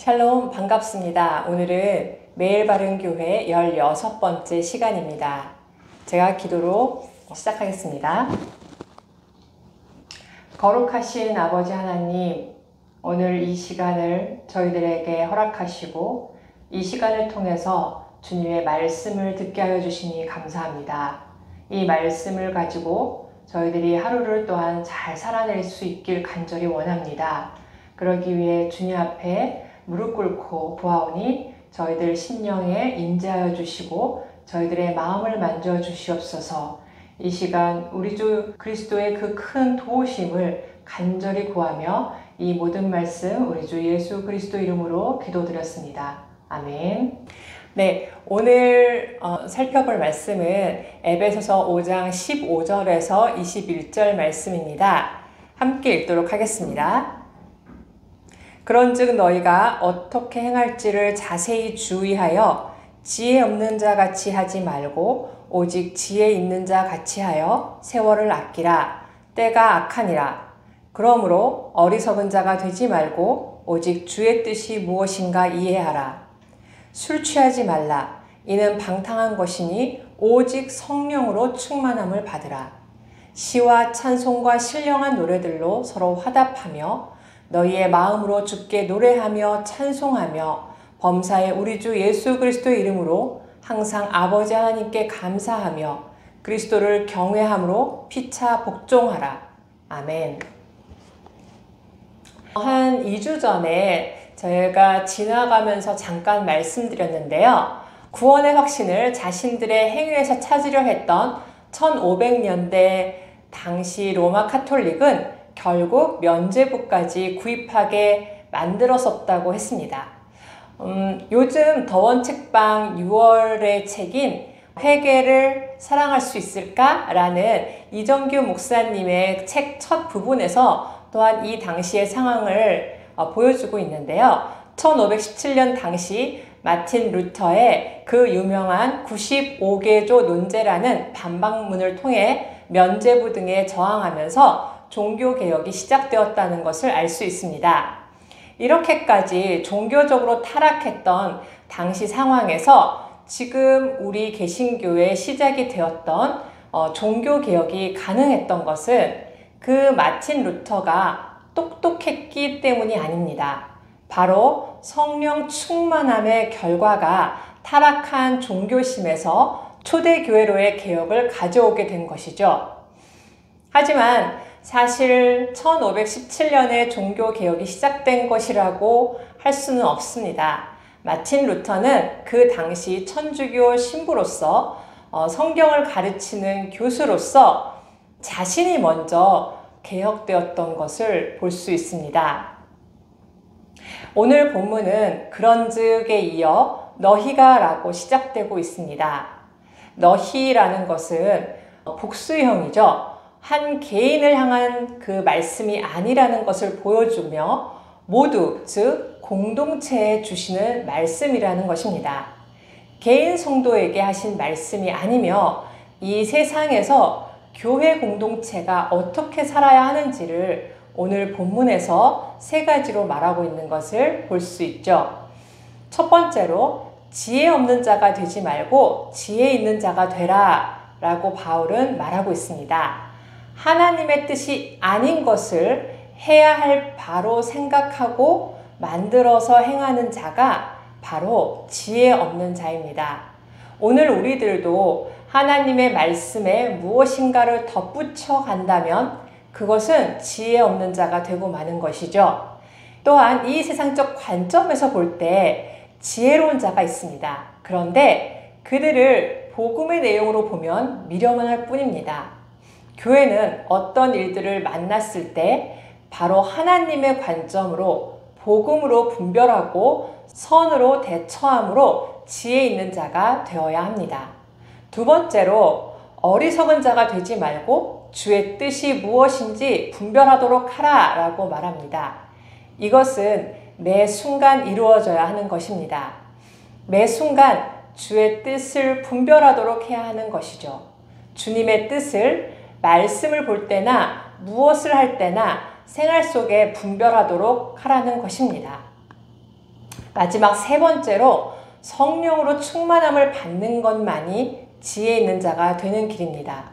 샬롬 반갑습니다. 오늘은 매일 바른 교회 16번째 시간입니다. 제가 기도로 시작하겠습니다. 거룩하신 아버지 하나님, 오늘 이 시간을 저희들에게 허락하시고 이 시간을 통해서 주님의 말씀을 듣게 하여 주시니 감사합니다. 이 말씀을 가지고 저희들이 하루를 또한 잘 살아낼 수 있길 간절히 원합니다. 그러기 위해 주님 앞에 무릎 꿇고 보아오니 저희들 심령에 임재하여 주시고 저희들의 마음을 만져 주시옵소서. 이 시간 우리 주 그리스도의 그 큰 도우심을 간절히 구하며 이 모든 말씀 우리 주 예수 그리스도 이름으로 기도드렸습니다. 아멘. 네, 오늘 살펴볼 말씀은 에베소서 5장 15절에서 21절 말씀입니다. 함께 읽도록 하겠습니다. 그런즉 너희가 어떻게 행할지를 자세히 주의하여 지혜 없는 자 같이 하지 말고 오직 지혜 있는 자 같이 하여 세월을 아끼라. 때가 악하니라. 그러므로 어리석은 자가 되지 말고 오직 주의 뜻이 무엇인가 이해하라. 술 취하지 말라. 이는 방탕한 것이니 오직 성령으로 충만함을 받으라. 시와 찬송과 신령한 노래들로 서로 화답하며 너희의 마음으로 주께 노래하며 찬송하며 범사의 우리 주 예수 그리스도의 이름으로 항상 아버지 하나님께 감사하며 그리스도를 경외함으로 피차 복종하라. 아멘. 한 2주 전에 저희가 지나가면서 잠깐 말씀드렸는데요. 구원의 확신을 자신들의 행위에서 찾으려 했던 1500년대 당시 로마 카톨릭은 결국 면죄부까지 구입하게 만들었었다고 했습니다. 요즘 더원 책방 6월의 책인 회개를 사랑할 수 있을까? 라는 이정규 목사님의 책 첫 부분에서 또한 이 당시의 상황을 보여주고 있는데요. 1517년 당시 마틴 루터의 그 유명한 95개조 논제라는 반박문을 통해 면죄부 등에 저항하면서 종교개혁이 시작되었다는 것을 알 수 있습니다. 이렇게까지 종교적으로 타락했던 당시 상황에서 지금 우리 개신교의 시작이 되었던 종교개혁이 가능했던 것은 그 마틴 루터가 똑똑했기 때문이 아닙니다. 바로 성령 충만함의 결과가 타락한 종교심에서 초대교회로의 개혁을 가져오게 된 것이죠. 하지만 사실 1517년에 종교개혁이 시작된 것이라고 할 수는 없습니다. 마틴 루터는 그 당시 천주교 신부로서 성경을 가르치는 교수로서 자신이 먼저 개혁되었던 것을 볼 수 있습니다. 오늘 본문은 그런즉에 이어 너희가 라고 시작되고 있습니다. 너희라는 것은 복수형이죠. 한 개인을 향한 그 말씀이 아니라는 것을 보여주며 모두, 즉 공동체에 주시는 말씀이라는 것입니다. 개인 성도에게 하신 말씀이 아니며 이 세상에서 교회 공동체가 어떻게 살아야 하는지를 오늘 본문에서 세 가지로 말하고 있는 것을 볼 수 있죠. 첫 번째로 지혜 없는 자가 되지 말고 지혜 있는 자가 되라 라고 바울은 말하고 있습니다. 하나님의 뜻이 아닌 것을 해야 할 바로 생각하고 만들어서 행하는 자가 바로 지혜 없는 자입니다. 오늘 우리들도 하나님의 말씀에 무엇인가를 덧붙여 간다면 그것은 지혜 없는 자가 되고 마는 것이죠. 또한 이 세상적 관점에서 볼 때 지혜로운 자가 있습니다. 그런데 그들을 복음의 내용으로 보면 미련만 할 뿐입니다. 교회는 어떤 일들을 만났을 때 바로 하나님의 관점으로 복음으로 분별하고 선으로 대처함으로 지혜 있는 자가 되어야 합니다. 두 번째로 어리석은 자가 되지 말고 주의 뜻이 무엇인지 분별하도록 하라 라고 말합니다. 이것은 매 순간 이루어져야 하는 것입니다. 매 순간 주의 뜻을 분별하도록 해야 하는 것이죠. 주님의 뜻을 말씀을 볼 때나 무엇을 할 때나 생활 속에 분별하도록 하라는 것입니다. 마지막 세 번째로 성령으로 충만함을 받는 것만이 지혜 있는 자가 되는 길입니다.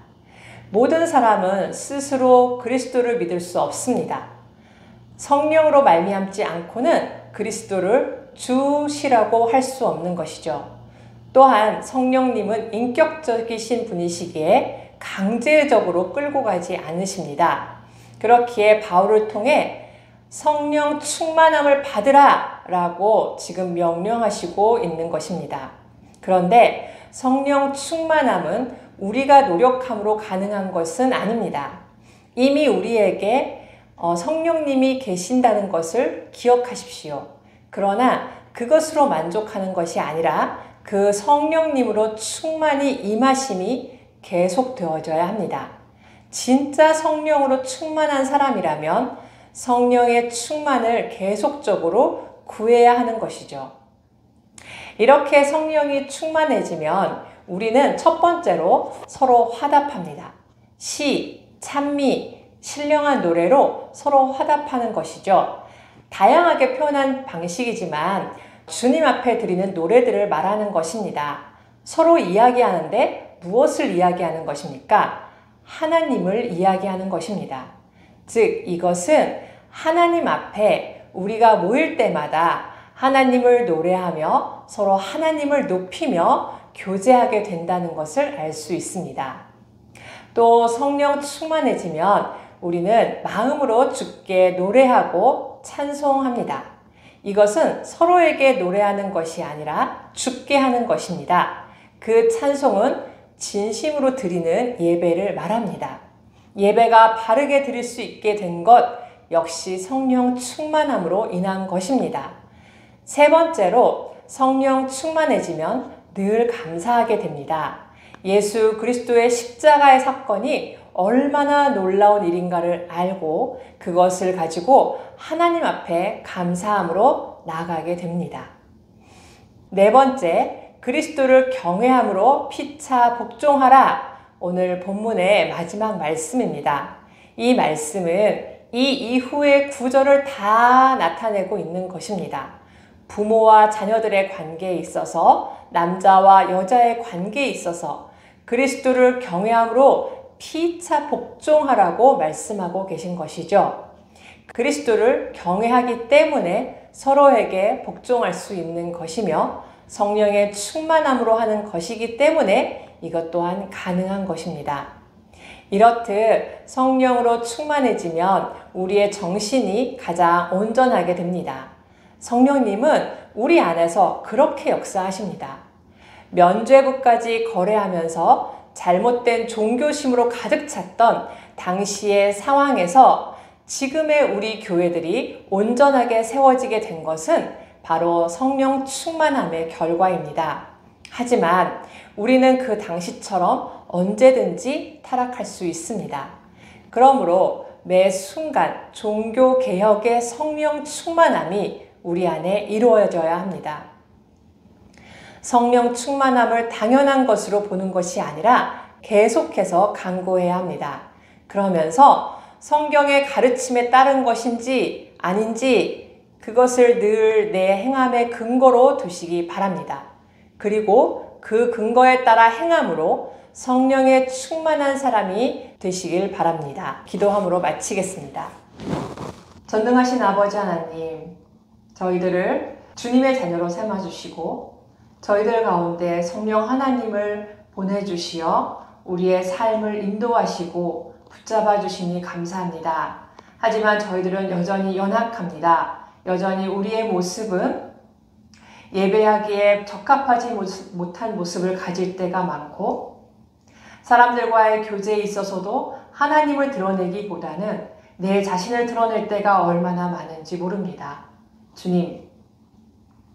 모든 사람은 스스로 그리스도를 믿을 수 없습니다. 성령으로 말미암지 않고는 그리스도를 주시라고 할 수 없는 것이죠. 또한 성령님은 인격적이신 분이시기에 강제적으로 끌고 가지 않으십니다. 그렇기에 바울을 통해 성령 충만함을 받으라 라고 지금 명령하시고 있는 것입니다. 그런데 성령 충만함은 우리가 노력함으로 가능한 것은 아닙니다. 이미 우리에게 성령님이 계신다는 것을 기억하십시오. 그러나 그것으로 만족하는 것이 아니라 그 성령님으로 충만히 임하심이 계속되어져야 합니다. 진짜 성령으로 충만한 사람이라면 성령의 충만을 계속적으로 구해야 하는 것이죠. 이렇게 성령이 충만해지면 우리는 첫 번째로 서로 화답합니다. 시, 찬미, 신령한 노래로 서로 화답하는 것이죠. 다양하게 표현한 방식이지만 주님 앞에 드리는 노래들을 말하는 것입니다. 서로 이야기하는데 무엇을 이야기하는 것입니까? 하나님을 이야기하는 것입니다. 즉, 이것은 하나님 앞에 우리가 모일 때마다 하나님을 노래하며 서로 하나님을 높이며 교제하게 된다는 것을 알 수 있습니다. 또 성령 충만해지면 우리는 마음으로 주께 노래하고 찬송합니다. 이것은 서로에게 노래하는 것이 아니라 주께 하는 것입니다. 그 찬송은 진심으로 드리는 예배를 말합니다. 예배가 바르게 드릴 수 있게 된 것 역시 성령 충만함으로 인한 것입니다. 세 번째로 성령 충만해지면 늘 감사하게 됩니다. 예수 그리스도의 십자가의 사건이 얼마나 놀라운 일인가를 알고 그것을 가지고 하나님 앞에 감사함으로 나아가게 됩니다. 네 번째, 그리스도를 경외함으로 피차 복종하라. 오늘 본문의 마지막 말씀입니다. 이 말씀은 이 이후의 구절을 다 나타내고 있는 것입니다. 부모와 자녀들의 관계에 있어서, 남자와 여자의 관계에 있어서 그리스도를 경외함으로 피차 복종하라고 말씀하고 계신 것이죠. 그리스도를 경외하기 때문에 서로에게 복종할 수 있는 것이며 성령의 충만함으로 하는 것이기 때문에 이것 또한 가능한 것입니다. 이렇듯 성령으로 충만해지면 우리의 정신이 가장 온전하게 됩니다. 성령님은 우리 안에서 그렇게 역사하십니다. 면죄부까지 거래하면서 잘못된 종교심으로 가득 찼던 당시의 상황에서 지금의 우리 교회들이 온전하게 세워지게 된 것은 바로 성령 충만함의 결과입니다. 하지만 우리는 그 당시처럼 언제든지 타락할 수 있습니다. 그러므로 매 순간 종교개혁의 성령 충만함이 우리 안에 이루어져야 합니다. 성령 충만함을 당연한 것으로 보는 것이 아니라 계속해서 간구해야 합니다. 그러면서 성경의 가르침에 따른 것인지 아닌지 그것을 늘 내 행함의 근거로 두시기 바랍니다. 그리고 그 근거에 따라 행함으로 성령의 충만한 사람이 되시길 바랍니다. 기도함으로 마치겠습니다. 전능하신 아버지 하나님, 저희들을 주님의 자녀로 삼아주시고 저희들 가운데 성령 하나님을 보내주시어 우리의 삶을 인도하시고 붙잡아 주시니 감사합니다. 하지만 저희들은 여전히 연약합니다. 여전히 우리의 모습은 예배하기에 적합하지 못한 모습을 가질 때가 많고 사람들과의 교제에 있어서도 하나님을 드러내기보다는 내 자신을 드러낼 때가 얼마나 많은지 모릅니다. 주님,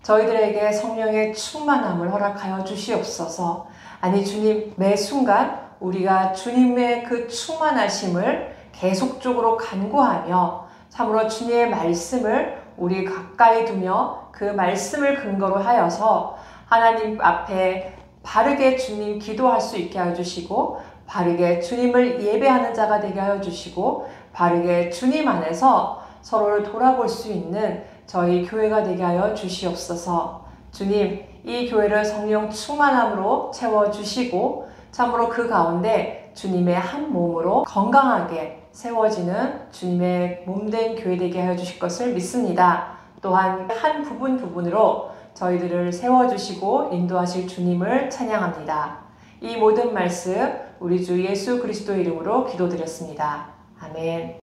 저희들에게 성령의 충만함을 허락하여 주시옵소서. 아니 주님, 매 순간 우리가 주님의 그 충만하심을 계속적으로 간구하며 참으로 주님의 말씀을 우리 가까이 두며 그 말씀을 근거로 하여서 하나님 앞에 바르게 주님 기도할 수 있게 하여 주시고 바르게 주님을 예배하는 자가 되게 하여 주시고 바르게 주님 안에서 서로를 돌아볼 수 있는 저희 교회가 되게 하여 주시옵소서. 주님, 이 교회를 성령 충만함으로 채워주시고 참으로 그 가운데 주님의 한 몸으로 건강하게 세워지는 주님의 몸된 교회 되게 하여 주실 것을 믿습니다. 또한 한 부분 부분으로 저희들을 세워주시고 인도하실 주님을 찬양합니다. 이 모든 말씀 우리 주 예수 그리스도 이름으로 기도드렸습니다. 아멘.